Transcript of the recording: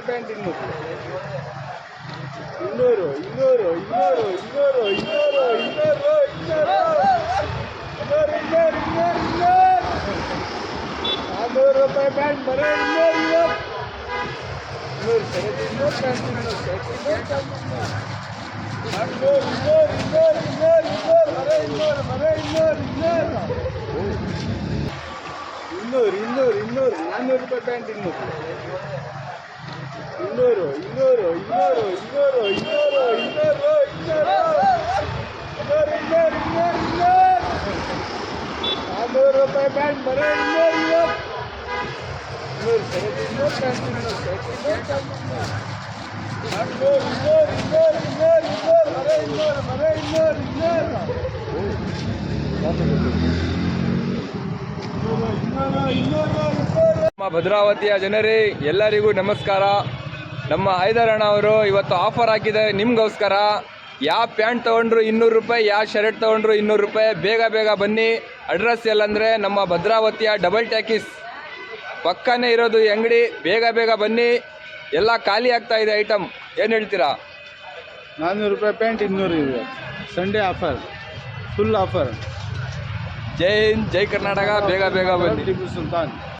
ರೂಪಾಯಿ ಪ್ಯಾಂಟ್ ಇನ್ನೂರು ಇನ್ನೂರು ಇನ್ನೂರು ಇನ್ನೂರು ಇನ್ನೂರು ಇನ್ನೂರು ಇನ್ನೂರು ಇನ್ನೂರು ಇನ್ನೂರು ರೂಪಾಯಿ ಪ್ಯಾಂಟ್ ಬರೋ ಇನ್ನೂರು ಇನ್ನೂರು ಪ್ಯಾಂಟ್ ಇನ್ನೂರು 400 ರೂಪಾಯಿ ಪ್ಯಾಂಟ್ ಇನ್ನೂರು ಇನ್ನೂರು ಇನ್ನೂರು ಇನ್ನೂರು ಇನ್ನೂರು ಇನ್ನೂರು ಇನ್ನೂರು ಇನ್ನೂರು ಇನ್ನೂರು 400 ರೂಪಾಯಿ ಪ್ಯಾಂಟ್ ಬರೋ ಇನ್ನೂರು ನಮ್ಮ ಭದ್ರಾವತಿಯ ಜನರೇ ಎಲ್ಲರಿಗೂ ನಮಸ್ಕಾರ. ನಮ್ಮ ಹೈದರಣ್ಣ ಅವರು ಇವತ್ತು ಆಫರ್ ಹಾಕಿದ್ದಾರೆ ನಿಮಗೋಸ್ಕರ. ಯಾವ ಪ್ಯಾಂಟ್ ತೊಗೊಂಡ್ರು 200 ರೂಪಾಯಿ, ಯಾವ ಶರ್ಟ್ ತೊಗೊಂಡ್ರು 200 ರೂಪಾಯಿ. ಬೇಗ ಬೇಗ ಬನ್ನಿ. ಅಡ್ರೆಸ್ ಎಲ್ಲಂದರೆ ನಮ್ಮ ಭದ್ರಾವತಿಯ ಡಬಲ್ ಟ್ಯಾಕಿಸ್ ಪಕ್ಕನೇ ಇರೋದು ಈ ಅಂಗಡಿ. ಬೇಗ ಬೇಗ ಬನ್ನಿ, ಎಲ್ಲ ಖಾಲಿ ಆಗ್ತಾ ಇದೆ ಐಟಮ್. ಏನು ಹೇಳ್ತೀರಾ? 400 ರೂಪಾಯಿ ಪ್ಯಾಂಟ್ 200 ಇದೆ. Sunday offer, full offer. ಜೈ ಹಿಂದ್, ಜೈ ಕರ್ನಾಟಕ. ಬೇಗ ಬೇಗ ಬನ್ನಿ. ಟಿಪ್ಪು ಸುಲ್ತಾನ್.